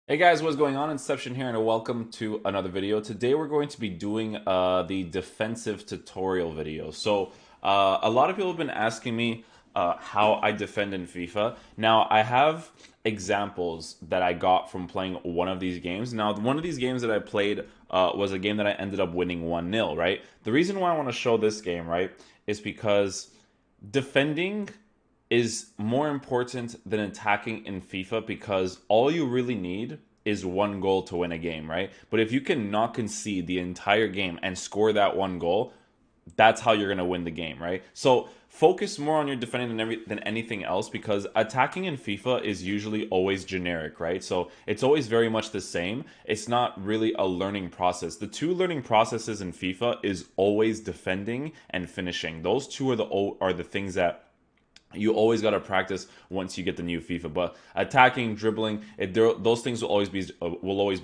Hey guys, what's going on? Inception here, and welcome to another video. Today we're going to be doing the defensive tutorial video. A lot of people have been asking me how I defend in FIFA. Now, I have examples that I got from playing one of these games. Now, one of these games that I played was a game that I ended up winning 1-0, right? The reason why I want to show this game, right, is because defending is more important than attacking in FIFA because all you really need is one goal to win a game, right? But if you can not concede the entire game and score that one goal, that's how you're going to win the game, right? So focus more on your defending than anything else because attacking in FIFA is usually always generic, right? So it's always very much the same. It's not really a learning process. The two learning processes in FIFA is always defending and finishing. Those two are the things that you always got to practice once you get the new FIFA. But attacking, dribbling, those things will always be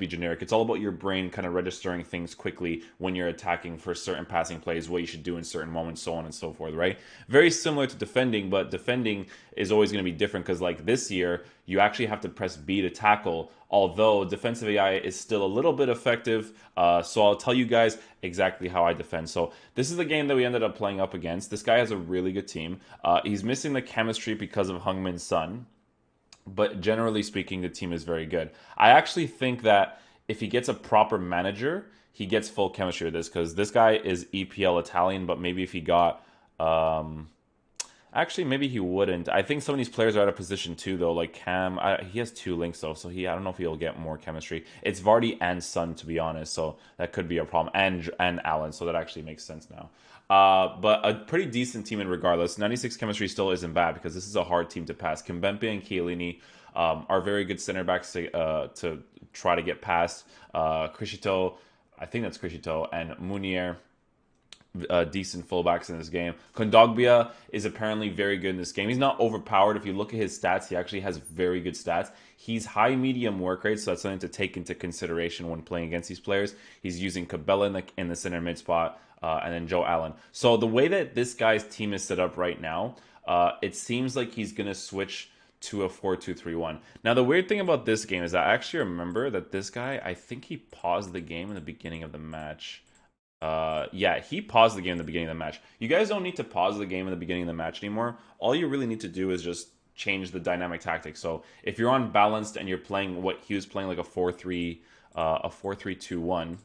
generic. It's all about your brain kind of registering things quickly when you're attacking for certain passing plays, what you should do in certain moments, so on and so forth. Right? Very similar to defending, but defending is always going to be different because like this year you actually have to press B to tackle. Although defensive AI is still a little bit effective, so I'll tell you guys exactly how I defend. So this is the game that we ended up playing up against. This guy has a really good team. He's missing the chemistry because of Heung-Min Son, but generally speaking, the team is very good. I actually think that if he gets a proper manager, he gets full chemistry with this because this guy is EPL Italian, but maybe if he got actually, maybe he wouldn't. I think some of these players are out of position too, though. Like Cam, he has two links though, so I don't know if he'll get more chemistry. It's Vardy and Son, to be honest, so that could be a problem. And Allen, so that actually makes sense now. But a pretty decent team in regardless. 96 chemistry still isn't bad because this is a hard team to pass. Kimpembe and Chiellini are very good center backs to try to get past. Criscito, I think that's Criscito, and Munier, decent fullbacks in this game. Kondogbia is apparently very good in this game. He's not overpowered. If you look at his stats, he actually has very good stats. He's high medium work rate, so that's something to take into consideration when playing against these players. He's using Cabela in the center mid spot, and then Joe Allen. So the way that this guy's team is set up right now, it seems like he's going to switch to a 4-2-3-1. Now, the weird thing about this game is I actually remember that this guy, I think he paused the game in the beginning of the match. Yeah, he paused the game in the beginning of the match. You guys don't need to pause the game in the beginning of the match anymore. All you really need to do is just change the dynamic tactic. So if you're unbalanced and you're playing what he was playing like a 4-3-2-1,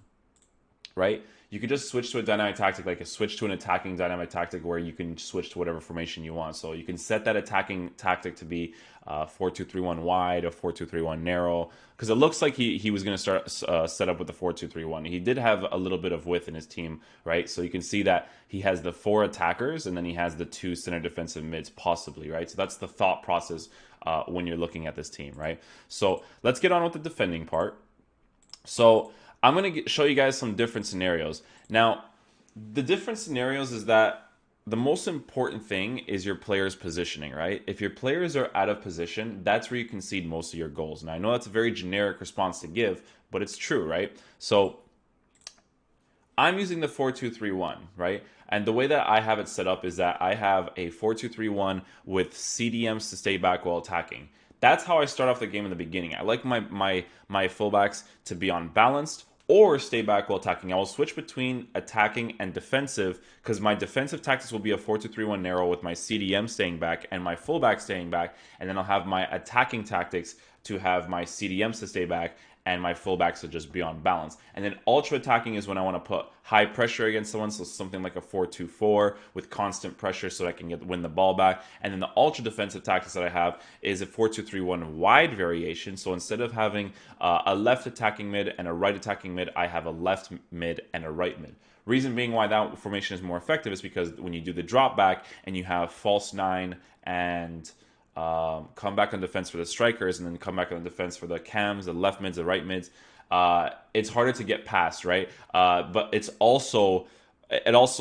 right? You could just switch to a dynamic tactic, like a switch to an attacking dynamic tactic where you can switch to whatever formation you want. So you can set that attacking tactic to be 4-2-3-1 wide or 4-2-3-1 narrow. Because it looks like he was going to start set up with the 4-2-3-1. He did have a little bit of width in his team, right? So you can see that he has the 4 attackers and then he has the 2 center defensive mids, possibly, right? So that's the thought process when you're looking at this team, right? So let's get on with the defending part. So I'm going to show you guys some different scenarios. Now, the different scenarios is that the most important thing is your players' positioning, right? If your players are out of position, that's where you concede most of your goals. And I know that's a very generic response to give, but it's true, right? So I'm using the 4-2-3-1, right? And the way that I have it set up is that I have a 4-2-3-1 with CDMs to stay back while attacking. That's how I start off the game in the beginning. I like my fullbacks to be unbalanced or stay back while attacking. I will switch between attacking and defensive because my defensive tactics will be a 4-2-3-1 narrow with my CDM staying back and my fullback staying back, and then I'll have my attacking tactics to have my CDMs to stay back and my fullbacks to just be on balance. And then ultra attacking is when I want to put high pressure against someone, so something like a 4-2-4 with constant pressure so that I can win the ball back. And then the ultra defensive tactics that I have is a 4-2-3-1 wide variation. So instead of having a left attacking mid and a right attacking mid, I have a left mid and a right mid. Reason being why that formation is more effective is because when you do the drop back and you have false nine and come back on defense for the strikers, and then come back on defense for the cams, the left mids, the right mids. It's harder to get past, right? But it also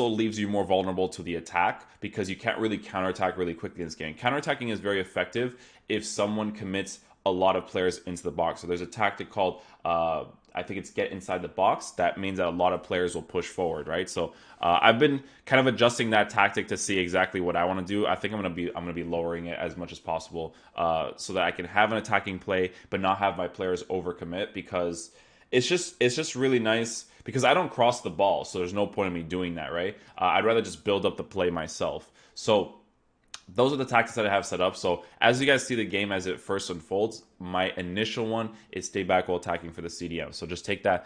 leaves you more vulnerable to the attack because you can't really counterattack really quickly in this game. Counterattacking is very effective if someone commits a lot of players into the box. So there's a tactic called I think it's get inside the box. That means that a lot of players will push forward, right? So I've been kind of adjusting that tactic to see exactly what I want to do. I think I'm gonna be lowering it as much as possible, so that I can have an attacking play, but not have my players overcommit, because it's just really nice because I don't cross the ball, so there's no point in me doing that, right? I'd rather just build up the play myself. So those are the tactics that I have set up. So as you guys see the game as it first unfolds, my initial one is stay back while attacking for the CDM. So just take that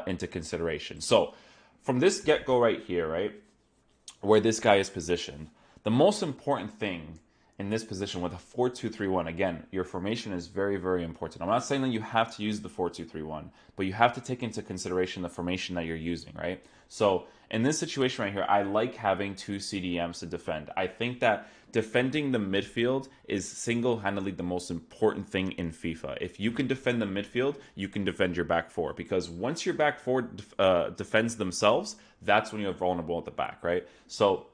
into consideration. So from this get-go right here, right, where this guy is positioned, the most important thing in this position with a 4-2-3-1, again, your formation is very, very important. I'm not saying that you have to use the 4-2-3-1, but you have to take into consideration the formation that you're using, right? So in this situation right here, I like having two CDMs to defend. I think that defending the midfield is single-handedly the most important thing in FIFA. If you can defend the midfield, you can defend your back four, because once your back four defends themselves, that's when you're vulnerable at the back, right? So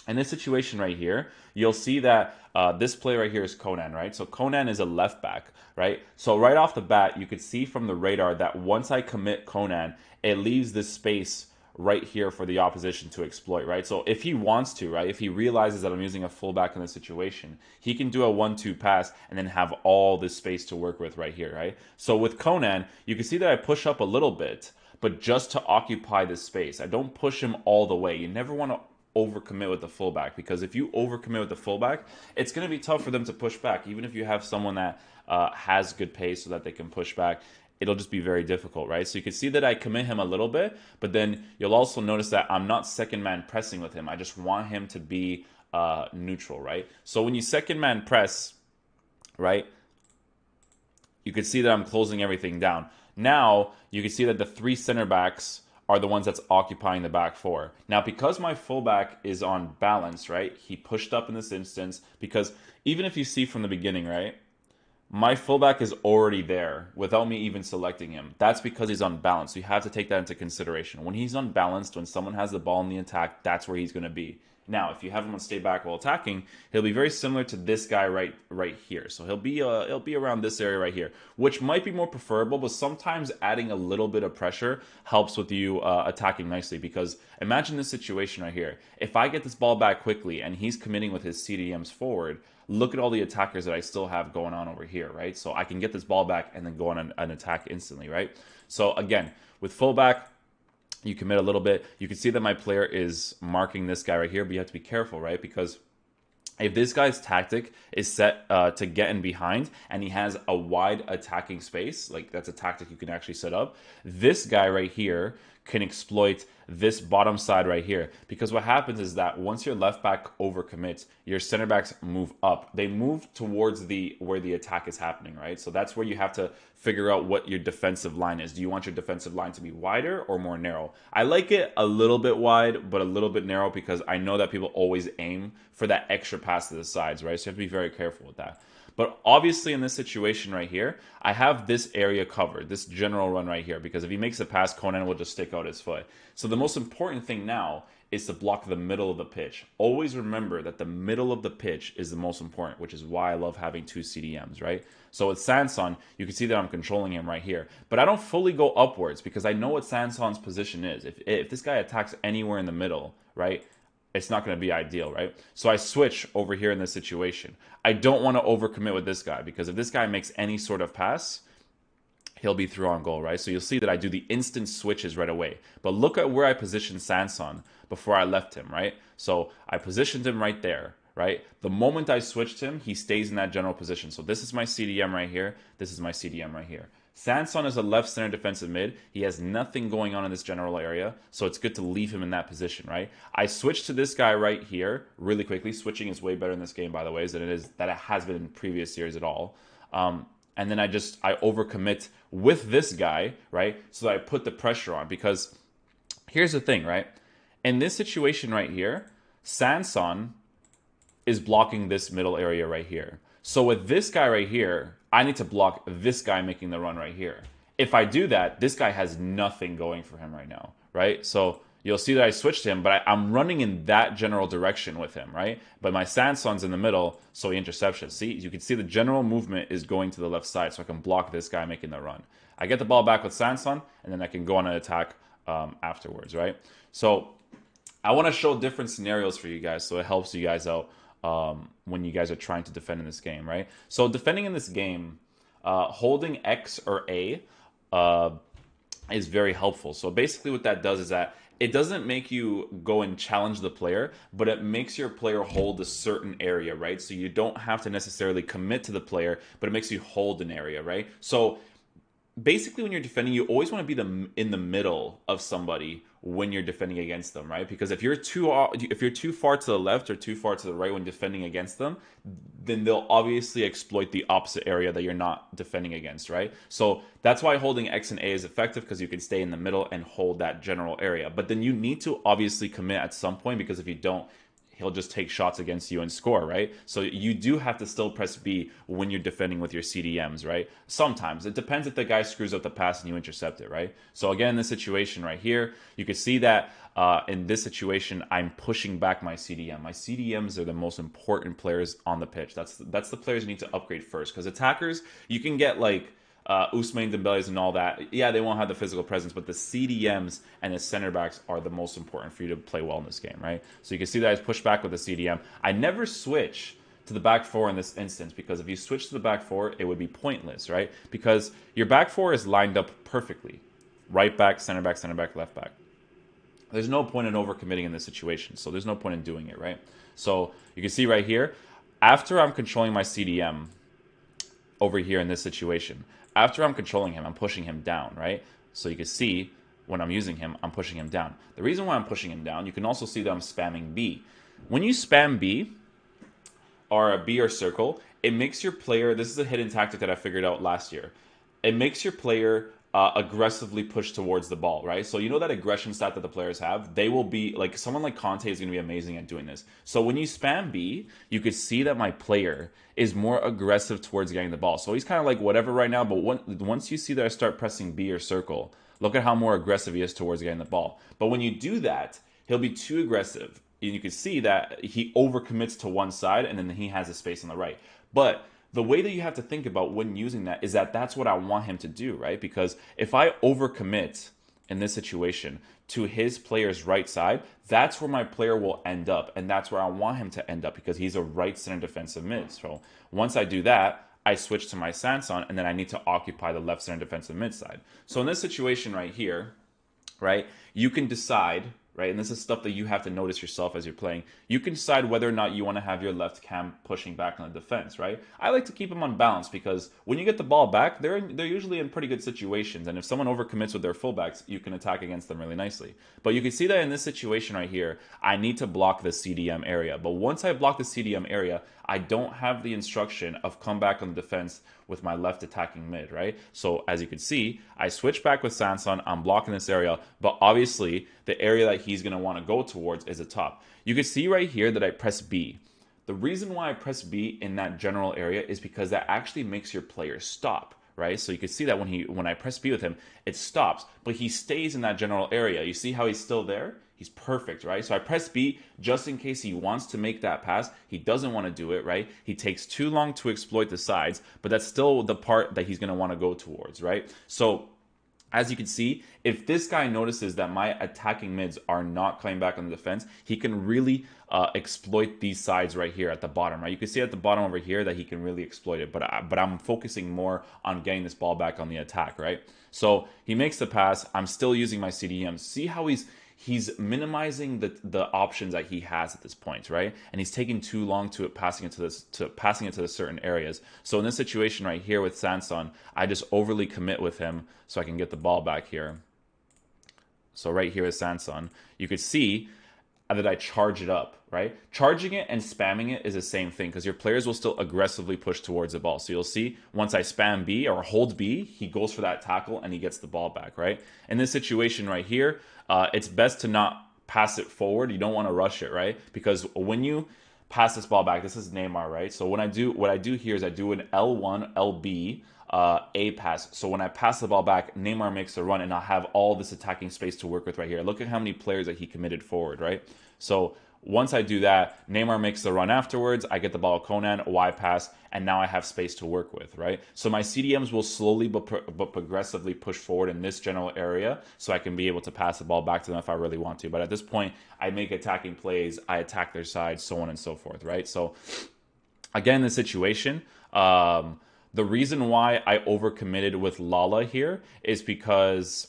in this situation right here, you'll see that this player right here is Conan, right? So Conan is a left back, right? So right off the bat, you could see from the radar that once I commit Conan, it leaves this space right here for the opposition to exploit, right? So if he wants to, right, if he realizes that I'm using a fullback in this situation, he can do a 1-2 pass and then have all this space to work with right here, right? So with Conan, you can see that I push up a little bit, but just to occupy this space. I don't push him all the way. You never want to overcommit with the fullback, because if you overcommit with the fullback, it's going to be tough for them to push back. Even if you have someone that has good pace so that they can push back, it'll just be very difficult, right? So you can see that I commit him a little bit, but then you'll also notice that I'm not second man pressing with him. I just want him to be neutral, right? So when you second man press, right, you can see that I'm closing everything down. Now you can see that the three center backs are the ones that's occupying the back four. Now, because my fullback is on balance, right, he pushed up in this instance, because even if you see from the beginning, right, my fullback is already there without me even selecting him. That's because he's unbalanced. So you have to take that into consideration. When he's unbalanced, when someone has the ball in the attack, that's where he's going to be. Now, if you have him on stay back while attacking, he'll be very similar to this guy right here. So he'll be around this area right here, which might be more preferable, but sometimes adding a little bit of pressure helps with you attacking nicely. Because imagine this situation right here. If I get this ball back quickly and he's committing with his CDMs forward, look at all the attackers that I still have going on over here, right? So I can get this ball back and then go on an attack instantly, right? So again, with fullback, you commit a little bit. You can see that my player is marking this guy right here, but you have to be careful, right? Because if this guy's tactic is set to get in behind and he has a wide attacking space, like that's a tactic you can actually set up, this guy right here can exploit this bottom side right here. Because what happens is that once your left back overcommits, your center backs move up. They move towards where the attack is happening, right? So that's where you have to figure out what your defensive line is. Do you want your defensive line to be wider or more narrow? I like it a little bit wide, but a little bit narrow, because I know that people always aim for that extra pass to the sides, right? So you have to be very careful with that. But obviously in this situation right here, I have this area covered, this general run right here, because if he makes a pass, Conan will just stick out his foot. So the most important thing now is to block the middle of the pitch. Always remember that the middle of the pitch is the most important, which is why I love having two CDMs, right? So with Sanson, you can see that I'm controlling him right here. But I don't fully go upwards because I know what Sanson's position is. If this guy attacks anywhere in the middle, right, it's not going to be ideal, right? So I switch over here in this situation. I don't want to overcommit with this guy, because if this guy makes any sort of pass, he'll be through on goal, right? So you'll see that I do the instant switches right away. But look at where I positioned Sanson before I left him, right? So I positioned him right there, right? The moment I switched him, he stays in that general position. So this is my CDM right here. This is my CDM right here. Sanson is a left center defensive mid. He has nothing going on in this general area, so it's good to leave him in that position, right? I switched to this guy right here really quickly. Switching is way better in this game, by the way, than it has been in previous years at all. And then I overcommit with this guy, right? So that I put the pressure on, because here's the thing, right? In this situation right here, Sanson is blocking this middle area right here. So with this guy right here, I need to block this guy making the run right here. If I do that, this guy has nothing going for him right now, right? So you'll see that I switched him, but I'm running in that general direction with him, right? But my Sanson's in the middle, so he intercepts it. See, you can see the general movement is going to the left side, so I can block this guy making the run. I get the ball back with Sanson, and then I can go on an attack afterwards, right? So I want to show different scenarios for you guys, so it helps you guys out when you guys are trying to defend in this game, right? So defending in this game, holding X or A is very helpful. So basically what that does is that it doesn't make you go and challenge the player, but it makes your player hold a certain area, right? So you don't have to necessarily commit to the player, but it makes you hold an area, right? So basically when you're defending, you always want to be in the middle of somebody when you're defending against them, right? Because if you're too far to the left or too far to the right when defending against them, then they'll obviously exploit the opposite area that you're not defending against, right? So that's why holding X and A is effective, because you can stay in the middle and hold that general area. But then you need to obviously commit at some point, because if you don't, he'll just take shots against you and score, right? So you do have to still press B when you're defending with your CDMs, right? Sometimes. It depends if the guy screws up the pass and you intercept it, right? So again, in this situation right here, you can see that in this situation, I'm pushing back my CDM. My CDMs are the most important players on the pitch. That's the players you need to upgrade first, because attackers, you can get like Ousmane Dembele's and all that. Yeah, they won't have the physical presence, but the CDMs and the center backs are the most important for you to play well in this game, right? So you can see that I push back with the CDM. I never switch to the back four in this instance, because if you switch to the back four, it would be pointless, right? Because your back four is lined up perfectly. Right back, center back, left back. There's no point in overcommitting in this situation, so there's no point in doing it, right? So you can see right here, after I'm controlling my CDM over here in this situation, after I'm controlling him, I'm pushing him down, right? So you can see when I'm using him, I'm pushing him down. The reason why I'm pushing him down, you can also see that I'm spamming B. When you spam B, or a B or circle, it makes your player, this is a hidden tactic that I figured out last year, it makes your player aggressively push towards the ball, right? So you know that aggression stat that the players have? They will be, like, someone like Conte is going to be amazing at doing this. So when you spam B, you could see that my player is more aggressive towards getting the ball. So he's kind of like whatever right now, but once you see that I start pressing B or circle, look at how more aggressive he is towards getting the ball. But when you do that, he'll be too aggressive. And you can see that he overcommits to one side, and then he has a space on the right. But the way that you have to think about when using that is that that's what I want him to do, right? Because if I overcommit in this situation to his player's right side, that's where my player will end up. And that's where I want him to end up, because he's a right center defensive mid. So once I do that, I switch to my Sanson, and then I need to occupy the left center defensive mid side. So in this situation right here, right, you can decide, right, and this is stuff that you have to notice yourself as you're playing, you can decide whether or not you want to have your left cam pushing back on the defense, right? I like to keep them on balance, because when you get the ball back, they're usually in pretty good situations, and if someone overcommits with their fullbacks, you can attack against them really nicely. But you can see that in this situation right here, I need to block the CDM area. But once I block the CDM area, I don't have the instruction of come back on the defense with my left attacking mid, right? So as you can see, I switch back with Sanson, I'm blocking this area, but obviously the area that he's going to want to go towards is the top. You can see right here that I press B. The reason why I press B in that general area is because that actually makes your player stop, right? So you can see that when I press B with him, it stops, but he stays in that general area. You see how he's still there? He's perfect, right? So I press B just in case he wants to make that pass. He doesn't want to do it, right? He takes too long to exploit the sides, but that's still the part that he's going to want to go towards, right? So as you can see, if this guy notices that my attacking mids are not coming back on the defense, he can really exploit these sides right here at the bottom, right? You can see at the bottom over here that he can really exploit it, but I'm focusing more on getting this ball back on the attack, right? So he makes the pass. I'm still using my CDM. See how he's minimizing the options that he has at this point, right? And he's taking too long to passing it to the certain areas. So in this situation right here with Sanson, I just overly commit with him so I can get the ball back here. So right here with Sanson, you could see that I charge it up, right? Charging it and spamming it is the same thing, because your players will still aggressively push towards the ball. So you'll see once I spam B or hold B, he goes for that tackle and he gets the ball back, right? In this situation right here, it's best to not pass it forward. You don't want to rush it, right? Because when you pass this ball back, this is Neymar, right? So what I do here is I do an L1, LB a pass. So when I pass the ball back, Neymar makes a run, and I'll have all this attacking space to work with right here. Look at how many players that he committed forward, right? So once I do that, Neymar makes the run afterwards. I get the ball Conan, Y pass, and now I have space to work with, right? So my CDMs will slowly but progressively push forward in this general area so I can be able to pass the ball back to them if I really want to. But at this point, I make attacking plays, I attack their side, so on and so forth, right? So again, in this situation, the reason why I overcommitted with Lala here is because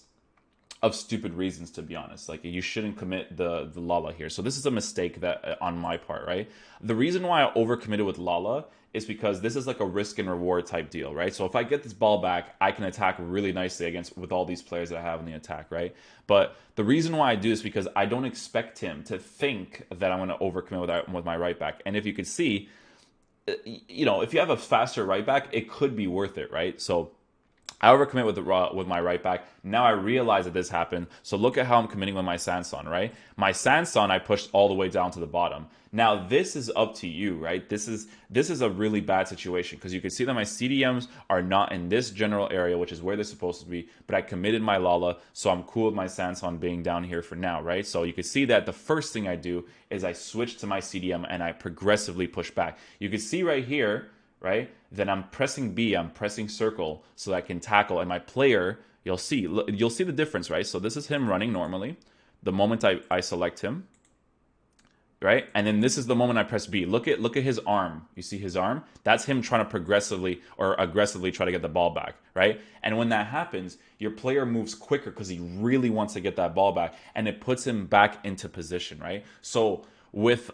of stupid reasons, to be honest. Like, you shouldn't commit the Lala here. So this is a mistake that on my part, right? The reason why I overcommitted with Lala is because this is like a risk and reward type deal, right? So if I get this ball back, I can attack really nicely against with all these players that I have in the attack, right? But the reason why I do this is because I don't expect him to think that I'm going to overcommit with my right back. And if you could see, you know, if you have a faster right back, it could be worth it, right? So I overcommit with my right back. Now I realize that this happened. So look at how I'm committing with my Sanson, right? My Sanson I pushed all the way down to the bottom. Now this is up to you, right? This is a really bad situation because you can see that my CDMs are not in this general area, which is where they're supposed to be, but I committed my Lala, so I'm cool with my Sanson being down here for now, right? So you can see that the first thing I do is I switch to my CDM and I progressively push back. You can see right here, right? Then I'm pressing B, I'm pressing circle so that I can tackle. And my player, you'll see the difference, right? So this is him running normally. The moment I select him, right? And then this is the moment I press B. Look at his arm. You see his arm? That's him trying to progressively or aggressively try to get the ball back, right? And when that happens, your player moves quicker because he really wants to get that ball back, and it puts him back into position, right? So with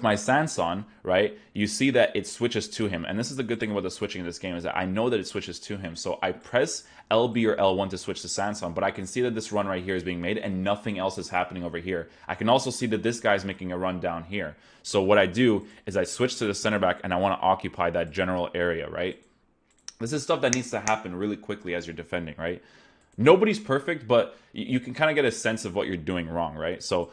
my Sanson, right, you see that it switches to him. And this is the good thing about the switching in this game is that I know that it switches to him. So I press LB or L1 to switch to Sanson, but I can see that this run right here is being made and nothing else is happening over here. I can also see that this guy's making a run down here. So what I do is I switch to the center back and I want to occupy that general area, right? This is stuff that needs to happen really quickly as you're defending, right? Nobody's perfect, but you can kind of get a sense of what you're doing wrong, right? So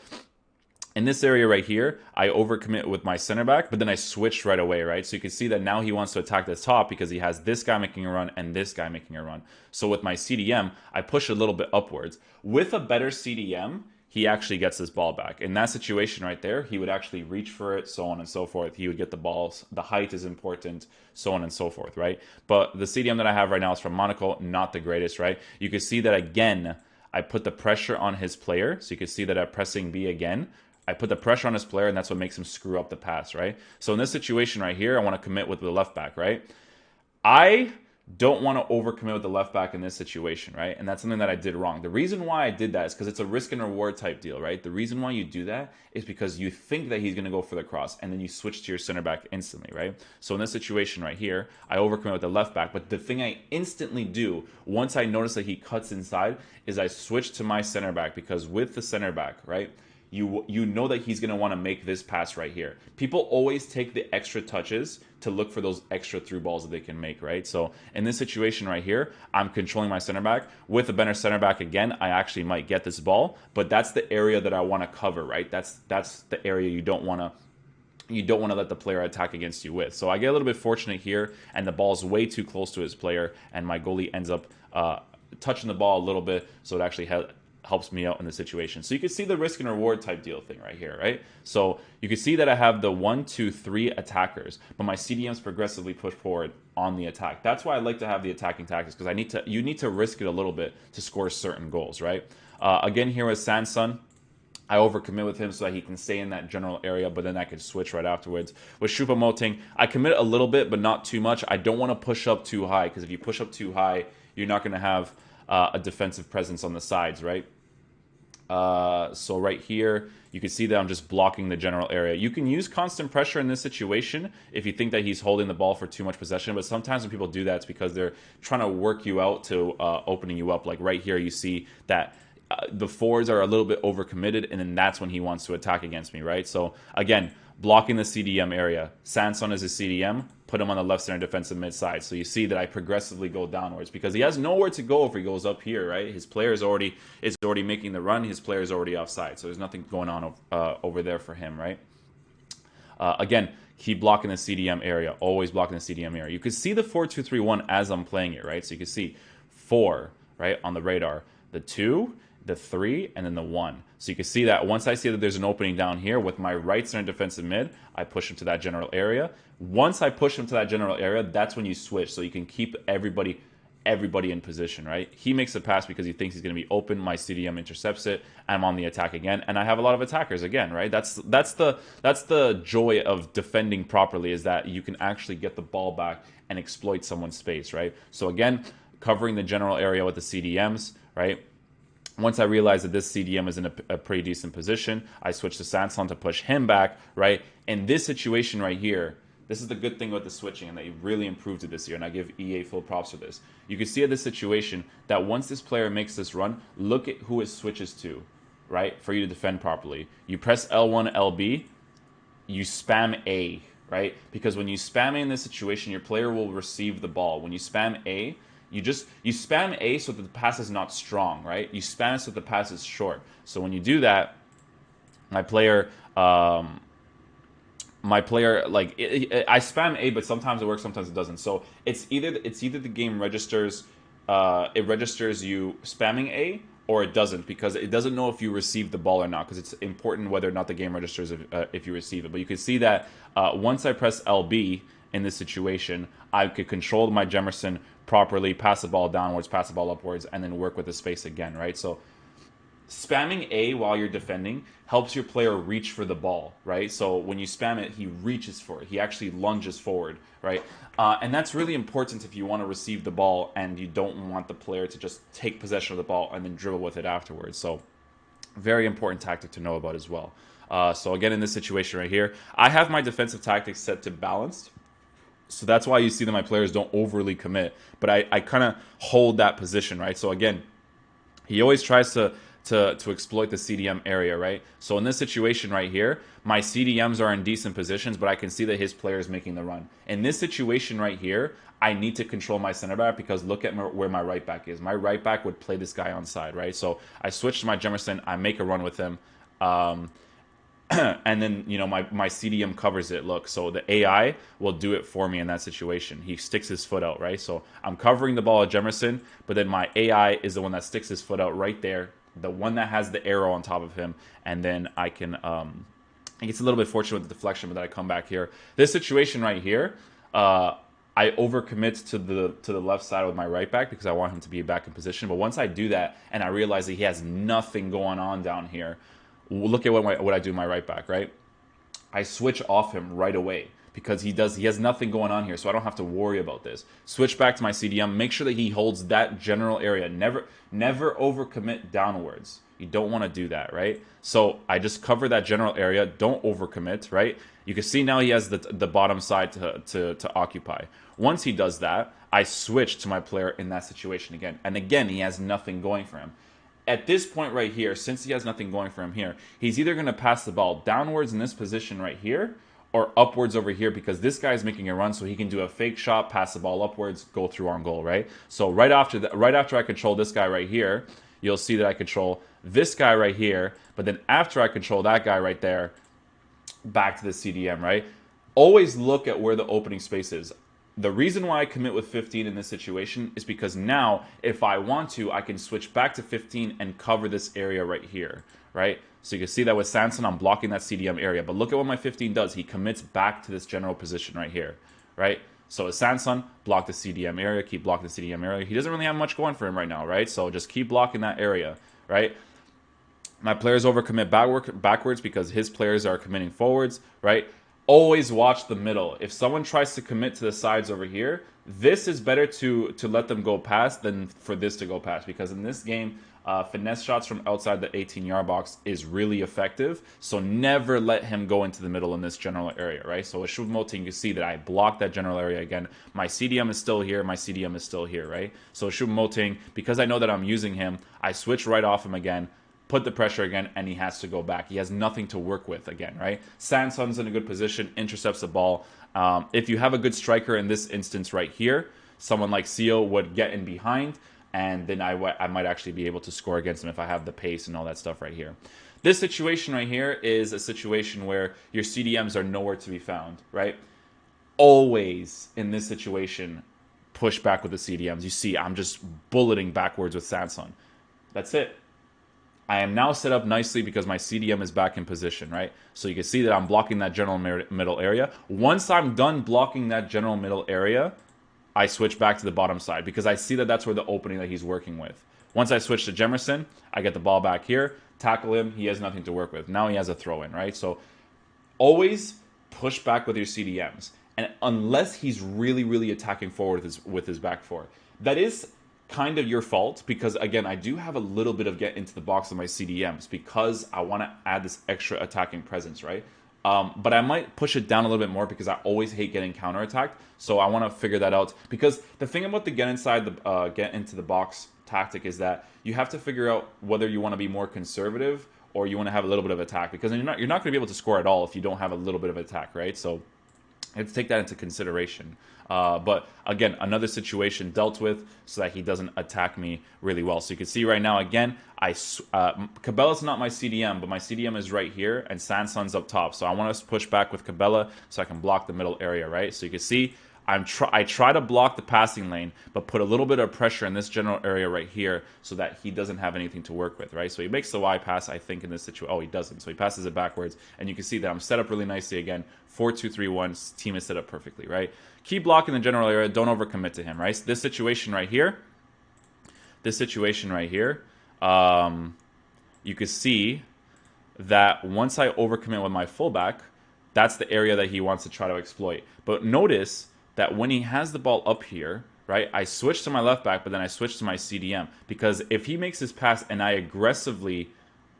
in this area right here, I overcommit with my center back, but then I switched right away, right? So you can see that now he wants to attack the top because he has this guy making a run and this guy making a run. So with my CDM, I push a little bit upwards. With a better CDM, he actually gets this ball back. In that situation right there, he would actually reach for it, so on and so forth. He would get the balls. The height is important, so on and so forth, right? But the CDM that I have right now is from Monaco, not the greatest, right? You can see that again, I put the pressure on his player. So you can see that I'm pressing B again. I put the pressure on his player, and that's what makes him screw up the pass, right? So in this situation right here, I want to commit with the left back, right? I don't want to overcommit with the left back in this situation, right? And that's something that I did wrong. The reason why I did that is because it's a risk and reward type deal, right? The reason why you do that is because you think that he's going to go for the cross, and then you switch to your center back instantly, right? So in this situation right here, I overcommit with the left back, but the thing I instantly do once I notice that he cuts inside is I switch to my center back, because with the center back, right, you know that he's going to want to make this pass right here. People always take the extra touches to look for those extra through balls that they can make, right? So in this situation right here, I'm controlling my center back. With a better center back again, I actually might get this ball, but that's the area that I want to cover, right? That's the area you don't want to let the player attack against you with. So I get a little bit fortunate here, and the ball's way too close to his player, and my goalie ends up touching the ball a little bit, so it actually helps me out in the situation. So you can see the risk and reward type deal thing right here, right? So you can see that I have the 1, 2, 3 attackers, but my CDMs progressively push forward on the attack. That's why I like to have the attacking tactics, because you need to risk it a little bit to score certain goals, right? Again, here with Sanson, I overcommit with him so that he can stay in that general area, but then I can switch right afterwards. With Choupo-Moting, I commit a little bit, but not too much. I don't want to push up too high, because if you push up too high, you're not going to have a defensive presence on the sides, right? So right here, you can see that I'm just blocking the general area. You can use constant pressure in this situation if you think that he's holding the ball for too much possession, but sometimes when people do that, it's because they're trying to work you out to opening you up. Like right here, you see that the forwards are a little bit overcommitted, and then that's when he wants to attack against me, right? So again, blocking the CDM area. Sanson is a CDM. Put him on the left center defensive mid side. So you see that I progressively go downwards, because he has nowhere to go if he goes up here, right? His player is already making the run. His player is already offside, so there's nothing going on over there for him, right? Again, keep blocking the CDM area, always blocking the CDM area. You can see the 4-2-3-1 as I'm playing it, right? So you can see 4, right, on the radar, the 2, the 3, and then the 1. So you can see that once I see that there's an opening down here with my right center defensive mid, I push him to that general area. Once I push him to that general area, that's when you switch. So you can keep everybody in position, right? He makes a pass because he thinks he's going to be open. My CDM intercepts it. I'm on the attack again, and I have a lot of attackers again, right? That's the joy of defending properly, is that you can actually get the ball back and exploit someone's space, right? So again, covering the general area with the CDMs, right? Once I realize that this CDM is in a pretty decent position, I switch to Sanson to push him back, right? In this situation right here, this is the good thing with the switching, and they really improved it this year, and I give EA full props for this. You can see at this situation that once this player makes this run, look at who it switches to, right? For you to defend properly. You press L1, LB, you spam A, right? Because when you spam A in this situation, your player will receive the ball. When you spam A, you spam A so that the pass is not strong, right? You spam it so that the pass is short. So when you do that, my player I spam A, but sometimes it works, sometimes it doesn't. So it's either the game registers it registers you spamming A, or it doesn't, because it doesn't know if you receive the ball or not, because it's important whether or not the game registers if you receive it. But you can see that once I press LB in this situation, I could control my Jemerson properly, pass the ball downwards, pass the ball upwards, and then work with the space again, right? So spamming A while you're defending helps your player reach for the ball, right? So when you spam it, he reaches for it. He actually lunges forward, right? And that's really important if you want to receive the ball and you don't want the player to just take possession of the ball and then dribble with it afterwards. So very important tactic to know about as well. So again, in this situation right here, I have my defensive tactics set to balanced. So that's why you see that my players don't overly commit. But I kind of hold that position, right? So again, he always tries to exploit the CDM area, right? So in this situation right here, my CDMs are in decent positions, but I can see that his player is making the run. In this situation right here, I need to control my center back, because look at where my right back is. My right back would play this guy onside, right? So I switch to my Jemerson, I make a run with him. And then, you know, my CDM covers it. Look, so the AI will do it for me in that situation. He sticks his foot out, right? So I'm covering the ball at Jemerson, but then my AI is the one that sticks his foot out right there, the one that has the arrow on top of him, and then I can it's a little bit fortunate with the deflection, but then I come back here. This situation right here, I overcommit to the left side with my right back because I want him to be back in position. But once I do that and I realize that he has nothing going on down here, look at what I do with my right back, right? I switch off him right away because he has nothing going on here, so I don't have to worry about this. Switch back to my CDM, make sure that he holds that general area. Never overcommit downwards. You don't want to do that, right? So I just cover that general area, don't overcommit, right? You can see now he has the bottom side to occupy. Once he does that, I switch to my player in that situation again. And again, he has nothing going for him. At this point right here, since he has nothing going for him here, he's either going to pass the ball downwards in this position right here or upwards over here, because this guy is making a run, so he can do a fake shot, pass the ball upwards, go through on goal, right? So right after I control this guy right here, you'll see that I control this guy right here, but then after I control that guy right there, back to the CDM, right? Always look at where the opening space is. The reason why I commit with 15 in this situation is because now, if I want to, I can switch back to 15 and cover this area right here, right? So you can see that with Sanson, I'm blocking that CDM area. But look at what my 15 does. He commits back to this general position right here, right? So with Sanson, block the CDM area, keep blocking the CDM area. He doesn't really have much going for him right now, right? So just keep blocking that area, right? My players overcommit backwards because his players are committing forwards, right? Always watch the middle. If someone tries to commit to the sides over here, this is better to let them go past than for this to go past, because in this game, finesse shots from outside the 18-yard box is really effective. So never let him go into the middle in this general area, right? So with Choupo-Moting, you can see that I blocked that general area again. My CDM is still here. My CDM is still here, right? So Choupo-Moting, because I know that I'm using him, I switch right off him again, put the pressure again, and he has to go back. He has nothing to work with again, right? Sanson's in a good position, intercepts the ball. If you have a good striker in this instance right here, someone like Seal would get in behind, and then I might actually be able to score against him if I have the pace and all that stuff right here. This situation right here is a situation where your CDMs are nowhere to be found, right? Always in this situation, push back with the CDMs. You see, I'm just bulleting backwards with Sanson. That's it. I am now set up nicely because my CDM is back in position, right? So you can see that I'm blocking that general middle area. Once I'm done blocking that general middle area, I switch back to the bottom side because I see that that's where the opening that he's working with. Once I switch to Jemerson, I get the ball back here, tackle him, he has nothing to work with. Now he has a throw in, right? So always push back with your CDMs. And unless he's really, really attacking forward with his back four, that is kind of your fault because, again, I do have a little bit of get into the box of my CDMs because I want to add this extra attacking presence, right? But I might push it down a little bit more because I always hate getting counterattacked. So I want to figure that out because the thing about the get into the box tactic is that you have to figure out whether you want to be more conservative or you want to have a little bit of attack because you're not going to be able to score at all if you don't have a little bit of attack, right? So I have to take that into consideration. But again, another situation dealt with so that he doesn't attack me really well. So you can see right now, again, Cabela's not my CDM, but my CDM is right here, and Sanson's up top. So I want to push back with Cabela so I can block the middle area, right? So you can see I try to block the passing lane, but put a little bit of pressure in this general area right here so that he doesn't have anything to work with, right? So he makes the Y pass, I think, in this situation. Oh, he doesn't. So he passes it backwards, and you can see that I'm set up really nicely again. 4-2-3-1, team is set up perfectly, right? Keep blocking the general area. Don't overcommit to him, right? So this situation right here, you can see that once I overcommit with my fullback, that's the area that he wants to try to exploit. But notice that when he has the ball up here, right, I switch to my left back, but then I switch to my CDM. Because if he makes his pass and I aggressively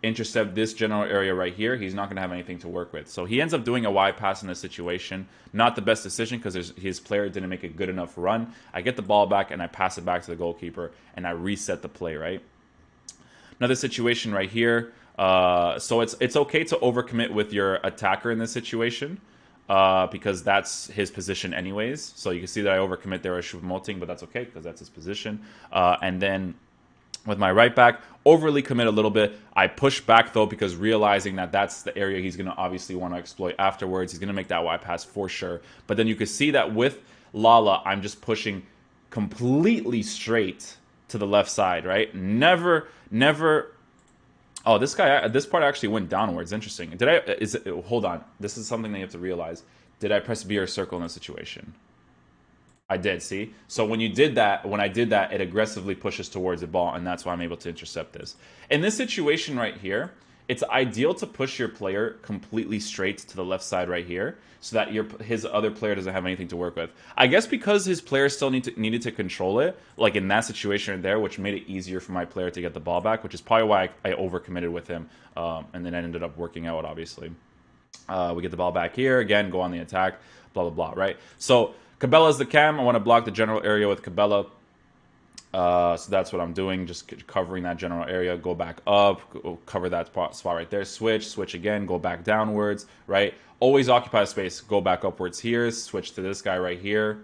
intercept this general area right here, he's not going to have anything to work with. So he ends up doing a wide pass in this situation. Not the best decision because his player didn't make a good enough run. I get the ball back and I pass it back to the goalkeeper and I reset the play, right? Another situation right here. So it's okay to overcommit with your attacker in this situation. Because that's his position anyways. So you can see that I overcommit there as Choupo-Moting, but that's okay because that's his position. And then with my right back, overly commit a little bit. I push back though because realizing that that's the area he's going to obviously want to exploit afterwards. He's going to make that wide pass for sure. But then you can see that with Lala, I'm just pushing completely straight to the left side, right? Never. Oh, this part actually went downwards. Interesting. Hold on. This is something that you have to realize. Did I press B or circle in this situation? I did, see? So when I did that, it aggressively pushes towards the ball, and that's why I'm able to intercept this. In this situation right here, it's ideal to push your player completely straight to the left side right here so that his other player doesn't have anything to work with. I guess because his player still needed to control it, like in that situation there, which made it easier for my player to get the ball back, which is probably why I overcommitted with him, and then it ended up working out, obviously. We get the ball back here, again, go on the attack, blah, blah, blah, right? So Cabela's the cam. I want to block the general area with Cabela. So that's what I'm doing, just covering that general area, go back up, cover that spot right there, switch again, go back downwards, right? Always occupy space, go back upwards here, switch to this guy right here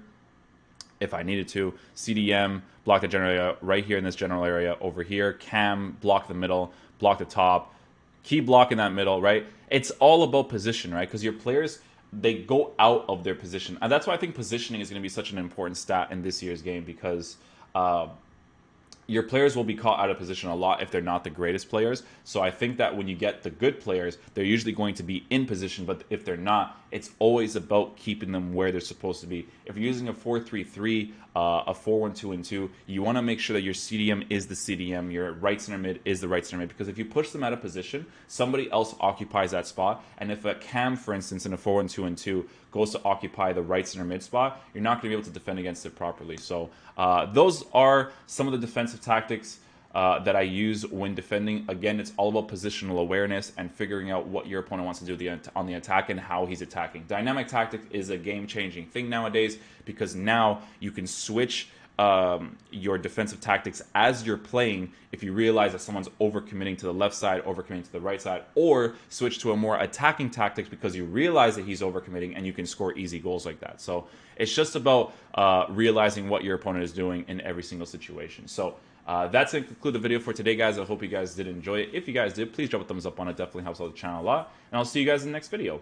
if I needed to. CDM, block the general area right here in this general area over here. Cam, block the middle, block the top, keep blocking that middle, right? It's all about position, right? Because your players, they go out of their position. And that's why I think positioning is going to be such an important stat in this year's game because your players will be caught out of position a lot if they're not the greatest players. So I think that when you get the good players, they're usually going to be in position, but if they're not, it's always about keeping them where they're supposed to be. If you're using a 4-3-3, a 4-1-2-2, you want to make sure that your CDM is the CDM, your right center mid is the right center mid, because if you push them out of position, somebody else occupies that spot, and if a Cam, for instance, in a 4-1-2-2 goes to occupy the right center mid spot, you're not going to be able to defend against it properly. So those are some of the defensive tactics that I use when defending. Again, it's all about positional awareness and figuring out what your opponent wants to do on the attack and how he's attacking. Dynamic tactic is a game-changing thing nowadays because now you can switch your defensive tactics as you're playing if you realize that someone's overcommitting to the left side, overcommitting to the right side, or switch to a more attacking tactics because you realize that he's overcommitting and you can score easy goals like that. So it's just about realizing what your opponent is doing in every single situation. So That's going to conclude the video for today, guys. I hope you guys did enjoy it. If you guys did, please drop a thumbs up on it. Definitely helps out the channel a lot. And I'll see you guys in the next video.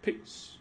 Peace.